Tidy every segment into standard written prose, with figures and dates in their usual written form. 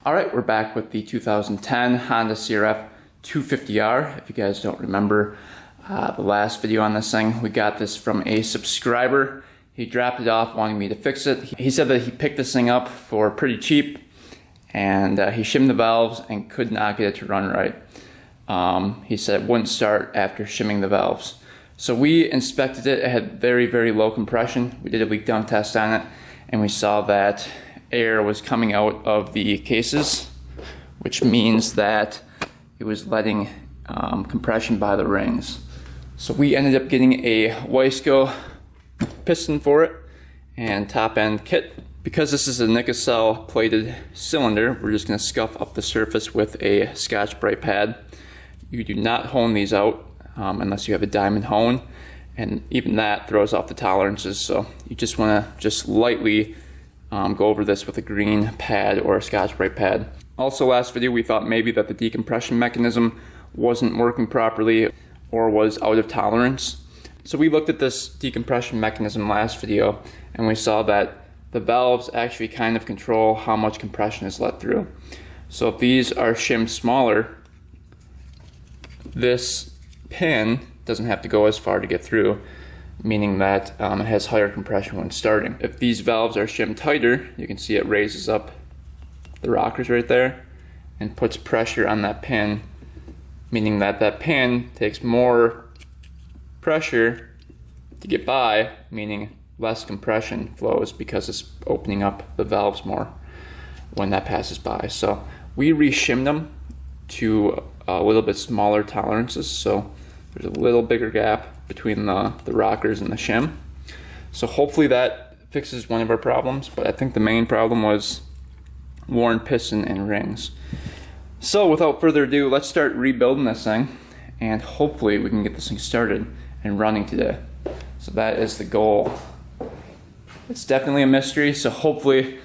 Alright, we're back with the 2010 Honda CRF 250R. If you guys don't remember the last video on this thing, we got this from a subscriber. He dropped it off wanting me to fix it. He said that he picked this thing up for pretty cheap, and he shimmed the valves and could not get it to run right. He said it wouldn't start after shimming the valves. So we inspected it. It had very, very low compression. We did a leak down test on it, and we saw that air was coming out of the cases, which means that it was letting compression by the rings. So we ended up getting a Wiseco piston for it and top end kit. Because this is a Nicocel plated cylinder, we're just going to scuff up the surface with a Scotch-Brite pad. You do not hone these out unless you have a diamond hone, and even that throws off the tolerances. So you just want to just lightly go over this with a green pad or a Scotch-Brite pad. Also, last video we thought maybe that the decompression mechanism wasn't working properly or was out of tolerance. So we looked at this decompression mechanism last video, and we saw that the valves actually kind of control how much compression is let through. So if these are shimmed smaller, this pin doesn't have to go as far to get through, meaning that it has higher compression when starting. If these valves are shimmed tighter, you can see it raises up the rockers right there and puts pressure on that pin, meaning that that pin takes more pressure to get by, meaning less compression flows because it's opening up the valves more when that passes by. So we re-shimmed them to a little bit smaller tolerances, so there's a little bigger gap between the rockers and the shim. So hopefully that fixes one of our problems, but I think the main problem was worn piston and rings. So without further ado, let's start rebuilding this thing, and hopefully we can get this thing started and running today. So that is the goal. It's definitely a mystery, so hopefully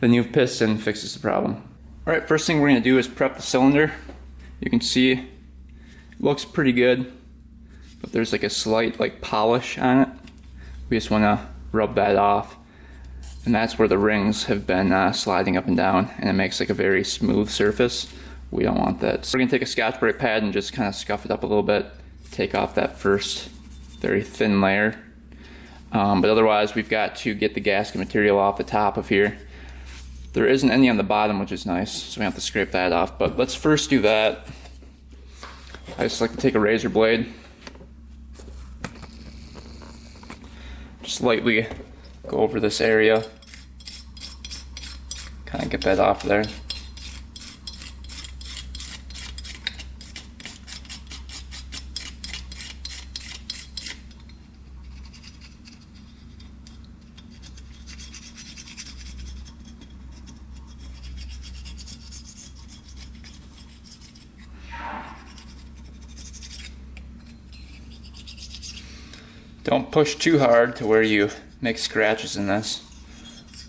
the new piston fixes the problem. Alright, first thing we're going to do is prep the cylinder. You can see it looks pretty good, but there's like a slight polish on it. We just want to rub that off, and that's where the rings have been sliding up and down, and it makes like a very smooth surface. We don't want that. So we're going to take a Scotch-Brite pad and just kind of scuff it up a little bit, take off that first very thin layer. But otherwise we've got to get the gasket material off the top of here. There isn't any on the bottom, which is nice, so we have to scrape that off. But let's first do that. I just like to take a razor blade, just lightly go over this area, kind of get that off there. Don't push too hard to where you make scratches in this,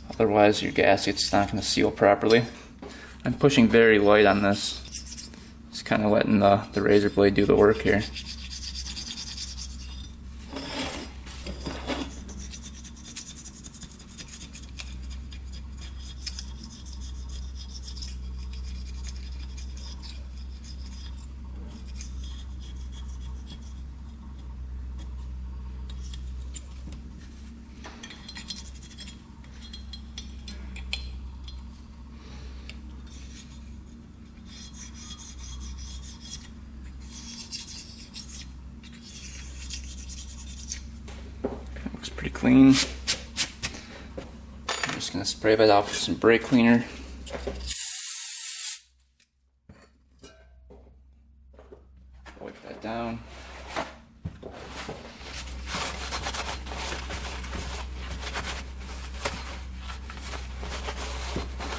otherwise your gasket's not going to seal properly. I'm pushing very light on this, just kind of letting the razor blade do the work here. Looks pretty clean. I'm just going to spray that off with some brake cleaner. Wipe that down.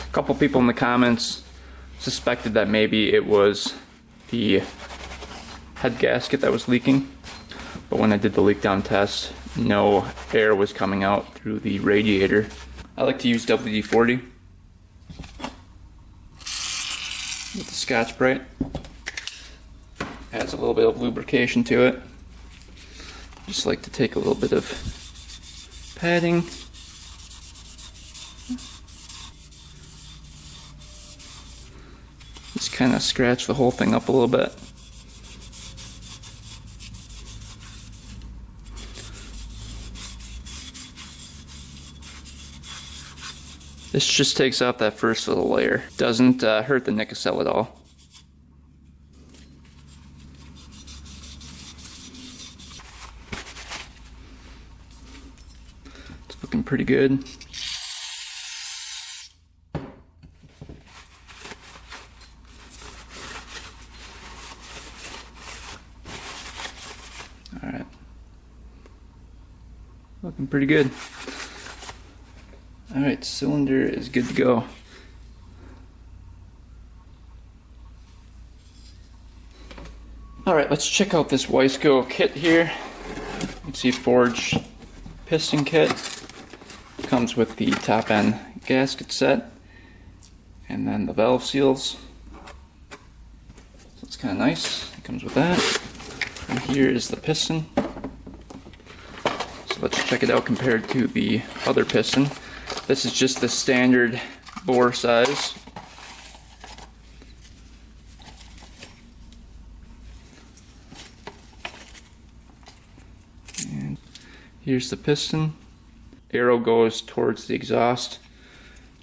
A couple people in the comments suspected that maybe it was the head gasket that was leaking, but when I did the leak down test, no air was coming out through the radiator. I like to use WD-40 with the Scotch-Brite. Adds a little bit of lubrication to it. Just like to take a little bit of padding Just kind of scratch the whole thing up a little bit. This just takes off that first little layer. Doesn't hurt the nickel at all. It's looking pretty good. Alright. Looking pretty good. Alright, cylinder is good to go. Alright, let's check out this Wiseco kit here. You can see forged piston kit. Comes with the top end gasket set and then the valve seals. So it's kind of nice. It comes with that. And here is the piston. So let's check it out compared to the other piston. This is just the standard bore size. And here's the piston. Arrow goes towards the exhaust.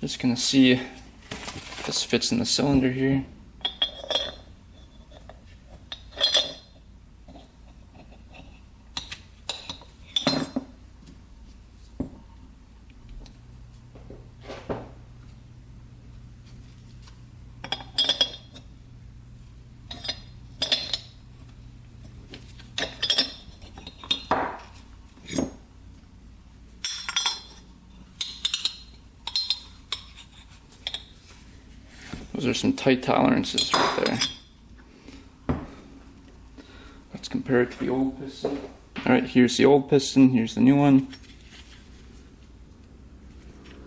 Just gonna see if this fits in the cylinder here. Those are some tight tolerances right there. Let's compare it to the old piston. Alright, here's the old piston, here's the new one.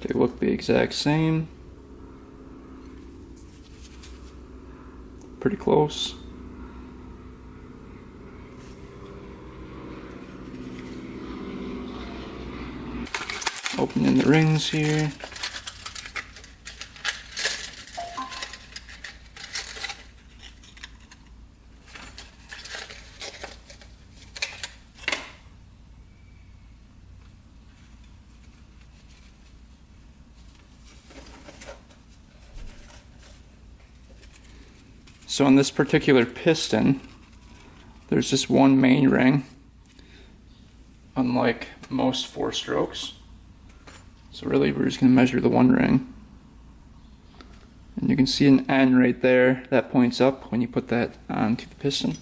They look the exact same. Pretty close. Opening the rings here. So on this particular piston, there's just one main ring, unlike most 4-strokes. So really we're just going to measure the one ring. And you can see an N right there that points up when you put that onto the piston.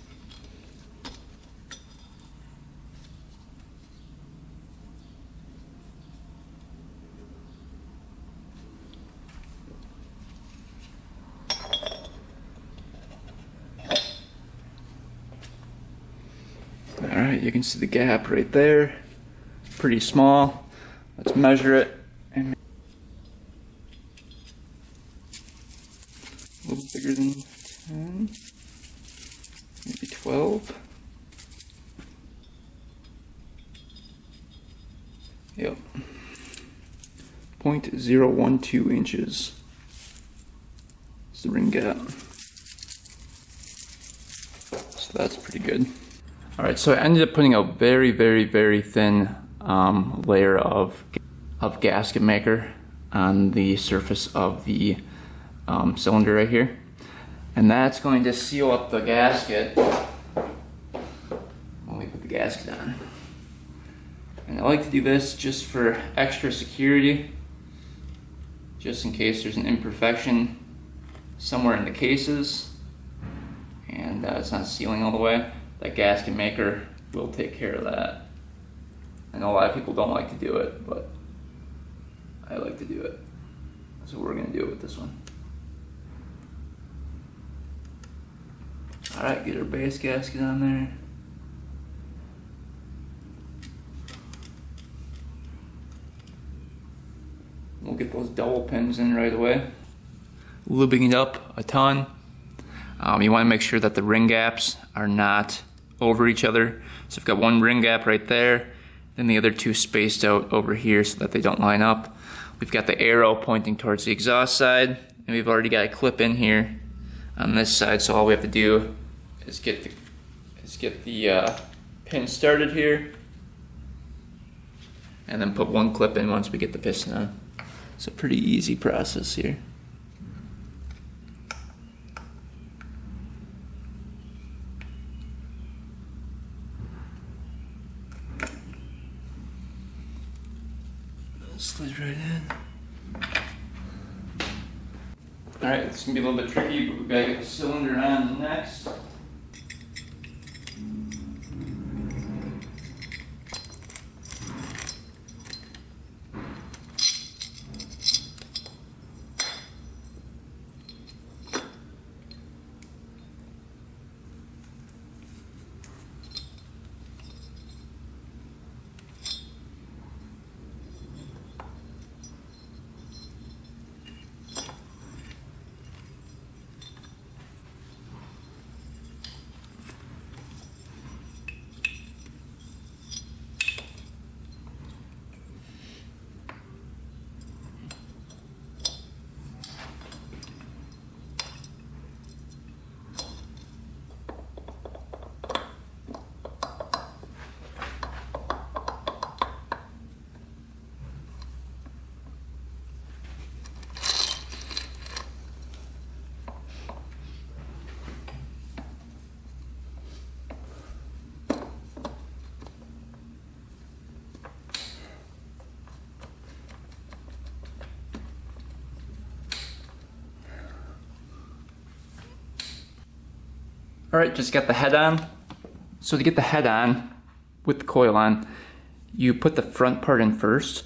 Alright, you can see the gap right there. Pretty small. Let's measure it. And a little bigger than 10, maybe 12. Yep. 0.012 inches is the ring gap. So that's pretty good. Alright, so I ended up putting a very, very, very thin layer of gasket maker on the surface of the cylinder right here. And that's going to seal up the gasket when we put the gasket on. And I like to do this just for extra security, just in case there's an imperfection somewhere in the cases and it's not sealing all the way. That gasket maker will take care of that. I know a lot of people don't like to do it, but I like to do it. So we're going to do it with this one. Alright, get our base gasket on there. We'll get those double pins in right away. Lubing it up a ton. You want to make sure that the ring gaps are not over each other. So I've got one ring gap right there, then the other two spaced out over here so that they don't line up. We've got the arrow pointing towards the exhaust side, and we've already got a clip in here on this side. So all we have to do is get the pin started here, and then put one clip in once we get the piston on. It's a pretty easy process here. Slid right in. Alright, it's gonna be a little bit tricky, but we've got to get the cylinder on next. Alright, just got the head on. So to get the head on, with the coil on, you put the front part in first,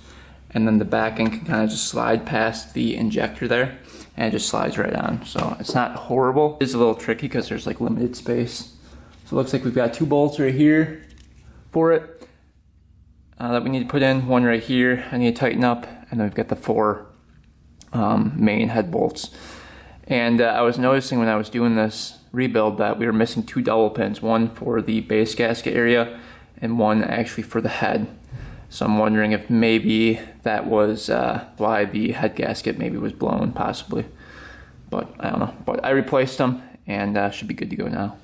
and then the back end can kind of just slide past the injector there, and it just slides right on. So it's not horrible. It is a little tricky because there's like limited space. So it looks like we've got 2 bolts right here for it that we need to put in. One right here I need to tighten up, and then we've got the 4 main head bolts. And I was noticing when I was doing this rebuild that we were missing 2 double pins, one for the base gasket area and one actually for the head. So I'm wondering if maybe that was why the head gasket maybe was blown, possibly. But I don't know. But I replaced them and should be good to go now.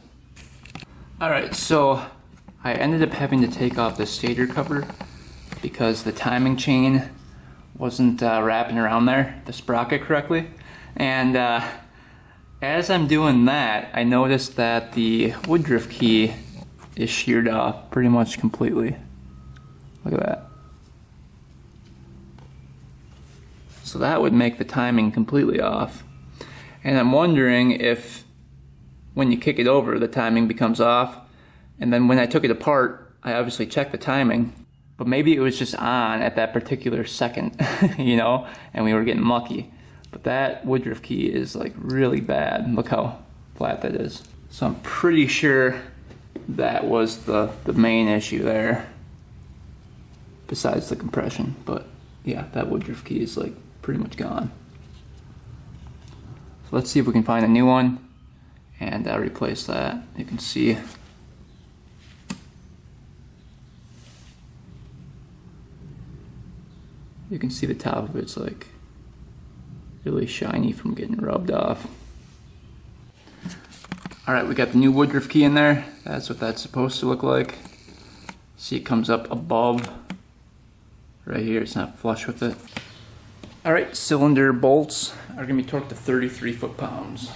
Alright, so I ended up having to take off the stator cover because the timing chain wasn't wrapping around there, the sprocket, correctly. And as I'm doing that, I noticed that the woodruff key is sheared off pretty much completely. Look at that. So that would make the timing completely off. And I'm wondering if when you kick it over, the timing becomes off. And then when I took it apart, I obviously checked the timing, but maybe it was just on at that particular second, you know, and we were getting lucky. But that woodruff key is like really bad. Look how flat that is. So I'm pretty sure that was the main issue there, besides the compression. But yeah, that woodruff key is like pretty much gone. So let's see if we can find a new one and replace that. You can see the top of it's like really shiny from getting rubbed off. Alright, we got the new woodruff key in there. That's what that's supposed to look like. See, it comes up above right here. It's not flush with it. Alright, cylinder bolts are going to be torqued to 33 foot-pounds.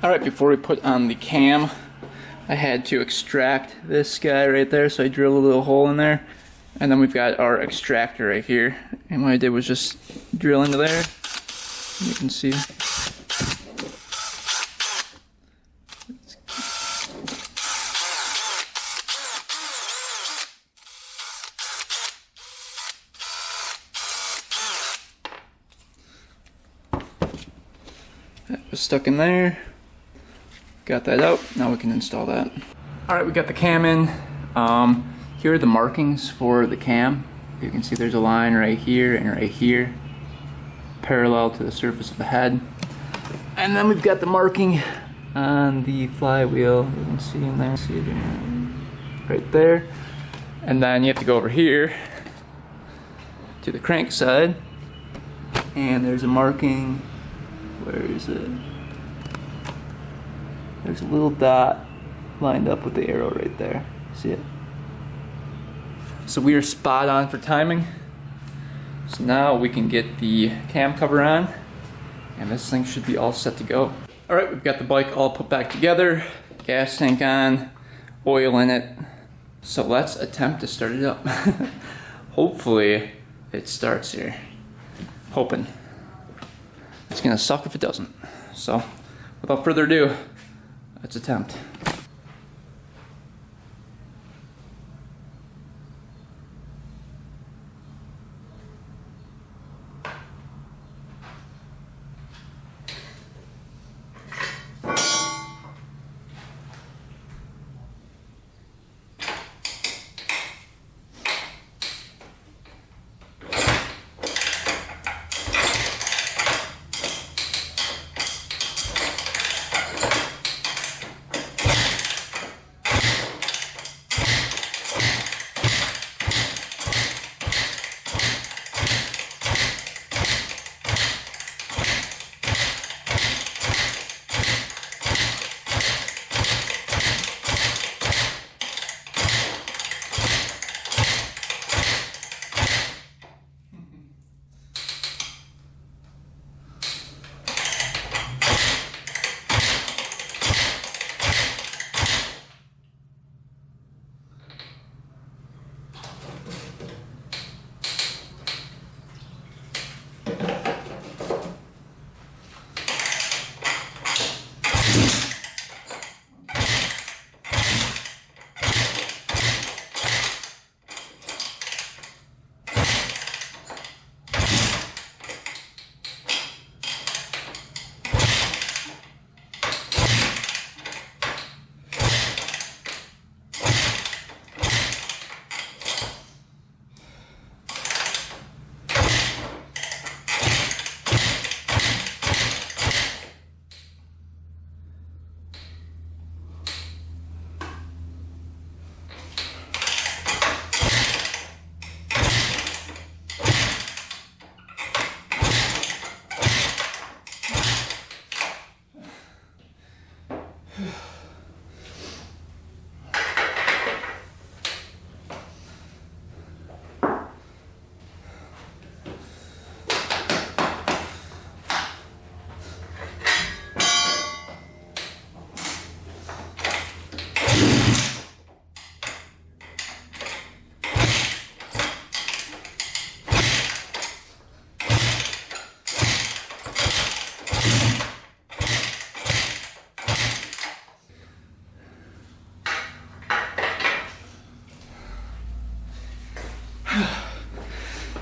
Alright, before we put on the cam, I had to extract this guy right there, so I drilled a little hole in there. And then we've got our extractor right here. And what I did was just drill into there. You can see. That was stuck in there. Got that out. Now we can install that. Alright, we got the cam in. Here are the markings for the cam. You can see there's a line right here and right here, parallel to the surface of the head. And then we've got the marking on the flywheel. You can see in there, see it right there. And then you have to go over here to the crank side, and there's a marking. Where is it? There's a little dot lined up with the arrow right there. See it? So we are spot on for timing. So now we can get the cam cover on, and this thing should be all set to go. Alright, we've got the bike all put back together, gas tank on, oil in it. So let's attempt to start it up. Hopefully it starts here. Hoping. It's gonna suck if it doesn't. So without further ado, let's attempt.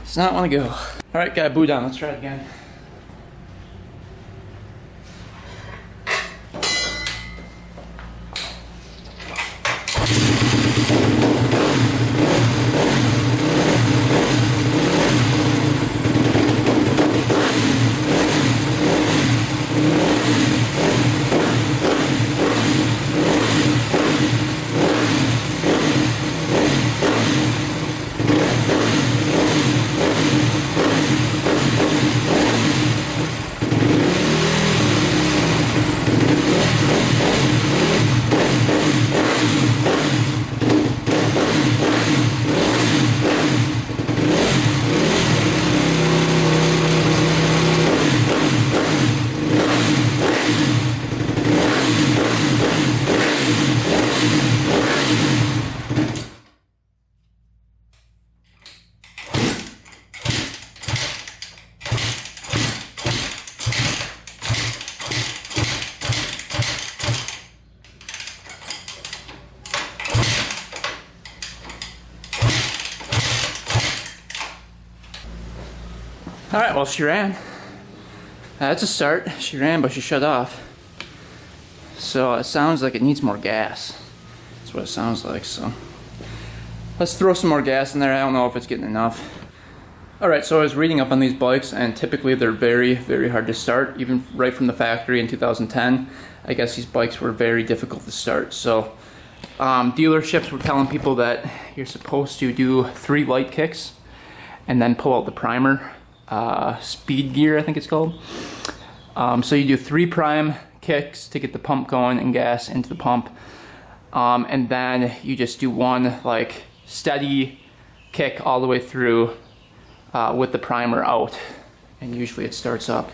Does not want to go. Alright, got a boot down. Let's try it again. Alright, well, she ran. That's a start. She ran, but she shut off. So it sounds like it needs more gas. That's what it sounds like, so. Let's throw some more gas in there. I don't know if it's getting enough. Alright, so I was reading up on these bikes, and typically they're very, very hard to start. Even right from the factory in 2010, I guess these bikes were very difficult to start. So dealerships were telling people that you're supposed to do 3 light kicks and then pull out the primer. Speed gear, I think it's called. So you do 3 prime kicks to get the pump going and gas into the pump, and then you just do 1 like steady kick all the way through with the primer out, and usually it starts up.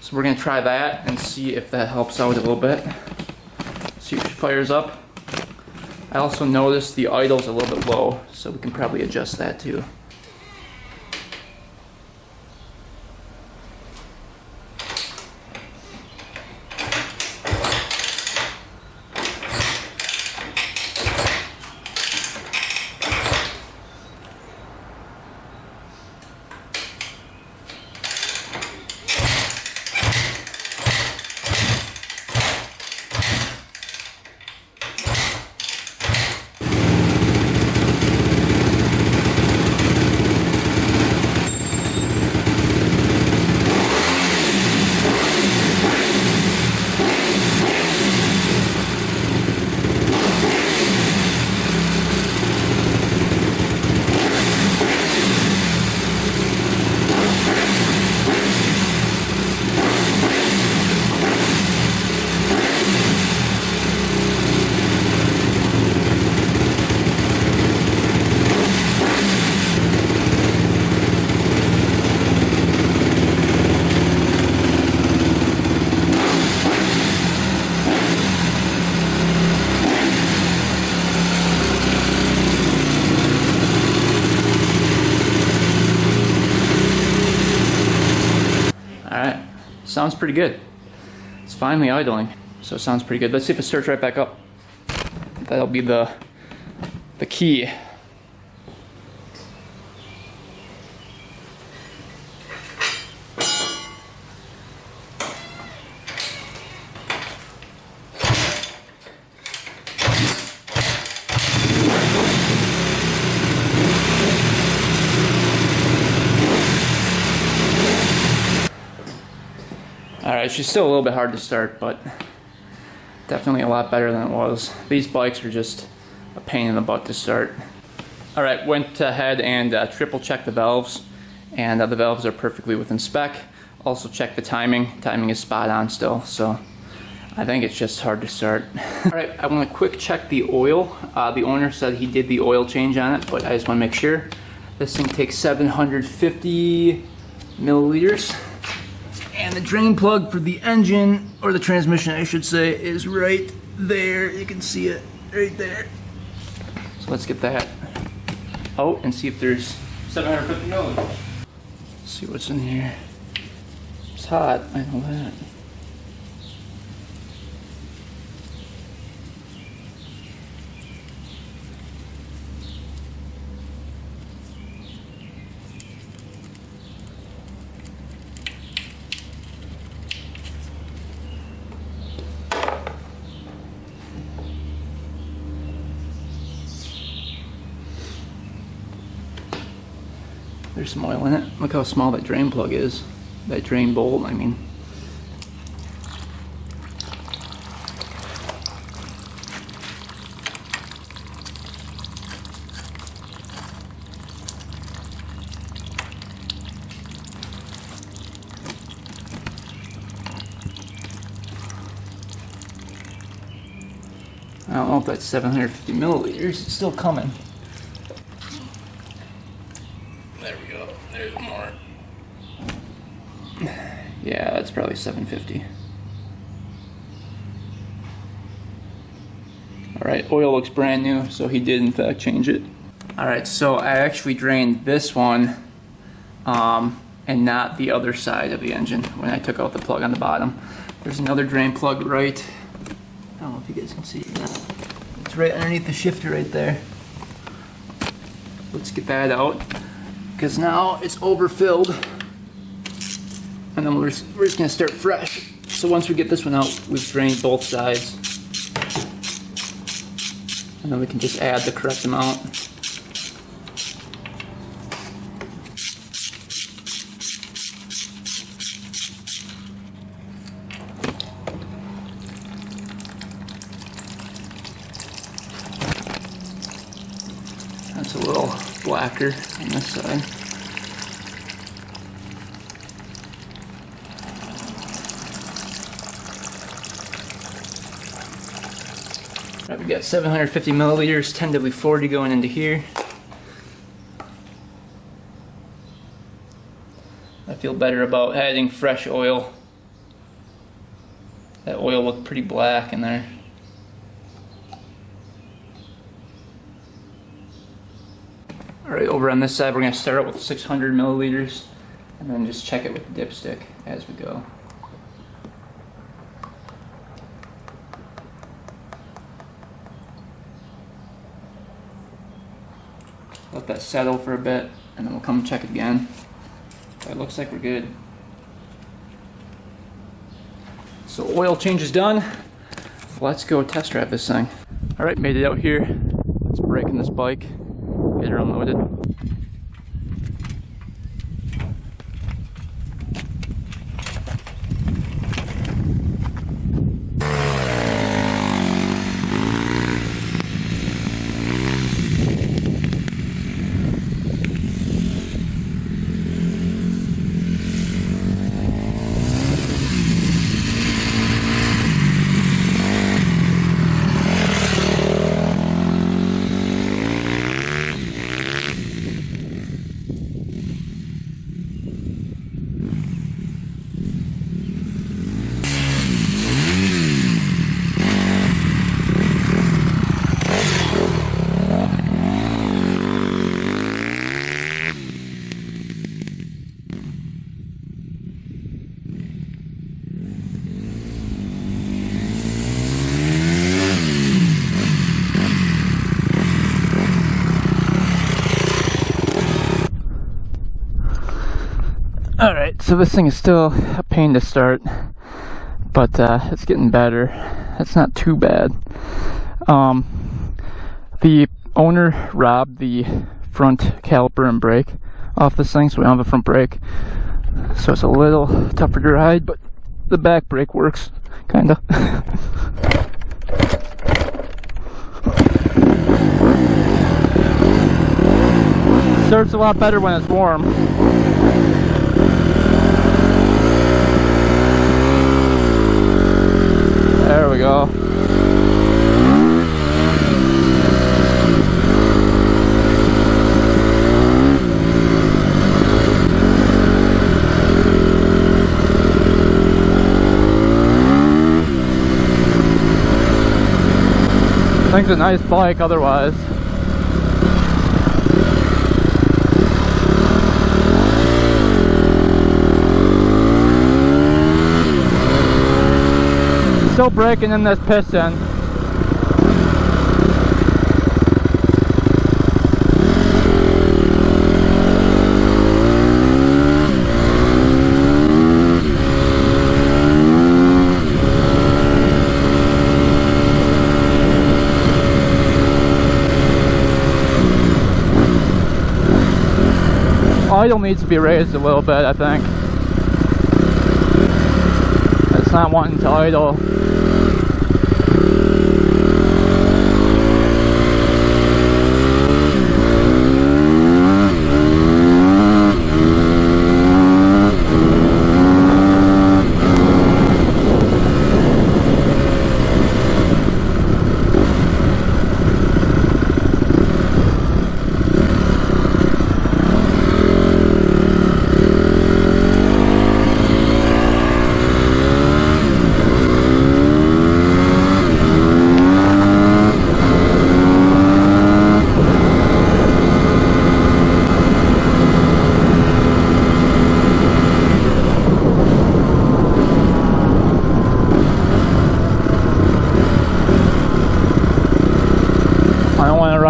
So we're gonna try that and see if that helps out a little bit. See if it fires up. I also noticed the idle's a little bit low, so we can probably adjust that too. Sounds pretty good. It's finally idling, so it sounds pretty good. Let's see if it starts right back up. That'll be the key. Alright, she's still a little bit hard to start, but definitely a lot better than it was. These bikes are just a pain in the butt to start. Alright, went ahead and triple checked the valves, and the valves are perfectly within spec. Also checked the timing. Timing is spot on still, so I think it's just hard to start. Alright, I want to quick check the oil. The owner said he did the oil change on it, but I just want to make sure. This thing takes 750 milliliters. And the drain plug for the engine, or the transmission I should say, is right there. You can see it right there. So let's get that out and see if there's 750 milliliters. Let's see what's in here. It's hot, I know that. There's some oil in it. Look how small that drain plug is. That drain bolt, I mean. I don't know if that's 750 milliliters. It's still coming. There we go. There's more. Yeah, that's probably 750. Alright, oil looks brand new, so he did in fact change it. Alright, so I actually drained this one and not the other side of the engine when I took out the plug on the bottom. There's another drain plug right, I don't know if you guys can see it now. It's right underneath the shifter right there. Let's get that out, because now it's overfilled And then we're just gonna start fresh. So once we get this one out, we've drained both sides. And then we can just add the correct amount. That's a little blacker on this side. Right, we got 750 milliliters, 10W40 going into here. I feel better about adding fresh oil. That oil looked pretty black in there. Alright, over on this side we're going to start out with 600 milliliters and then just check it with the dipstick as we go. Let that settle for a bit and then we'll come check it again. It looks like we're good. So oil change is done. Let's go test drive this thing. Alright, made it out here. Let's break in this bike. Get her unloaded. Alright, so this thing is still a pain to start, but it's getting better. It's not too bad. The owner robbed the front caliper and brake off this thing, so we don't have a front brake. So it's a little tougher to ride, but the back brake works, kinda. Starts a lot better when it's warm. There we go. Thing's a nice bike otherwise. Still braking in this piston. Idle needs to be raised a little bit, I think. It's not wanting to idle.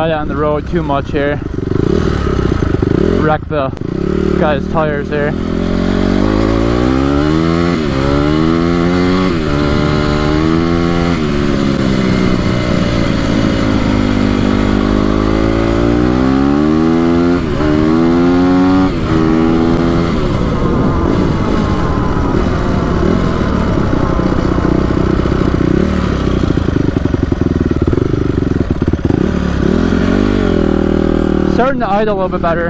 On the road too much here. Wreck the guy's tires here. starting to idle a little bit better.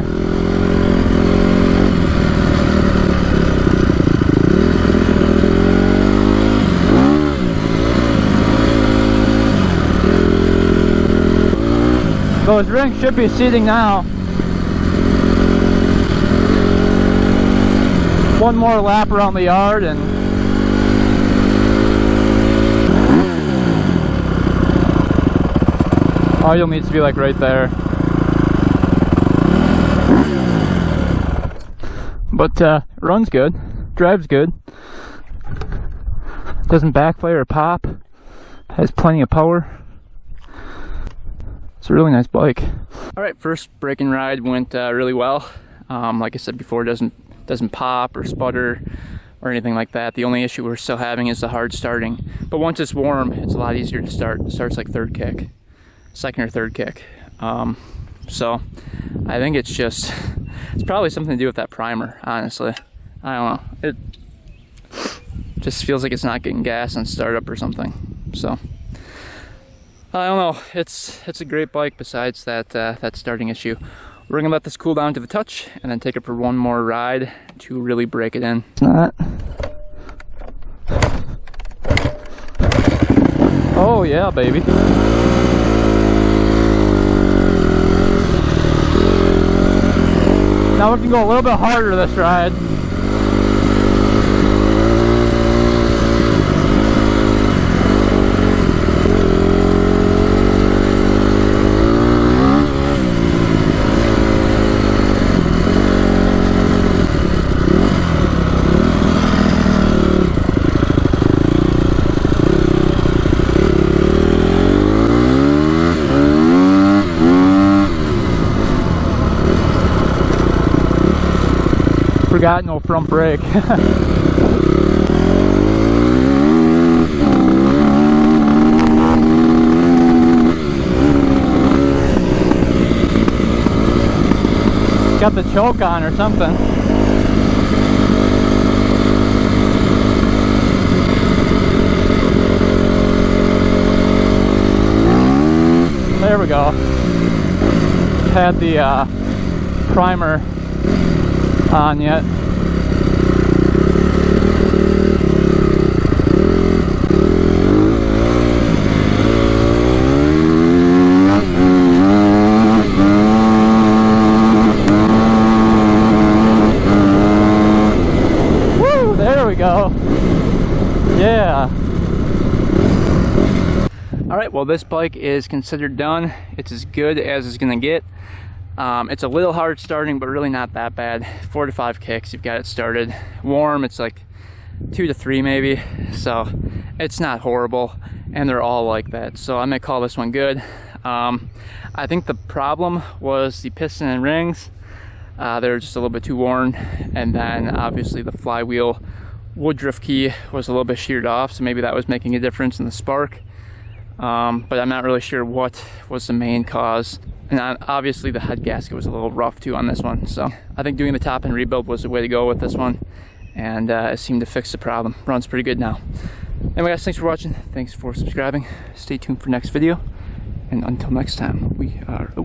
Those rings should be seating now. One more lap around the yard and oil needs to be like right there. But runs good, drives good, doesn't backfire or pop, has plenty of power. It's a really nice bike. Alright, first braking ride went really well. Like I said before, doesn't pop or sputter or anything like that. The only issue we're still having is the hard starting. But once it's warm, it's a lot easier to start. It starts like third kick, second or third kick. So I think it's probably something to do with that primer, honestly. I don't know. It just feels like it's not getting gas on startup or something. So I don't know. It's a great bike besides that starting issue. We're gonna let this cool down to the touch and then take it for one more ride to really break it in. It's not. Oh yeah, baby. Now we can go a little bit harder this ride. Forgot no front brake. Got the choke on or something. There we go. Had the primer on yet. Woo! There we go. Yeah. Alright, well this bike is considered done. It's as good as it's gonna get. It's a little hard starting, but really not that bad. 4 to 5 kicks, you've got it started. Warm, it's like 2 to 3 maybe, so it's not horrible, and they're all like that. So I'm gonna call this one good. I think the problem was the piston and rings. They're just a little bit too worn, and then obviously the flywheel woodruff key was a little bit sheared off, so maybe that was making a difference in the spark. But I'm not really sure what was the main cause. And obviously the head gasket was a little rough too on this one. So I think doing the top end rebuild was the way to go with this one. And it seemed to fix the problem. Runs pretty good now. Anyway guys, thanks for watching. Thanks for subscribing. Stay tuned for next video. And until next time, we are out.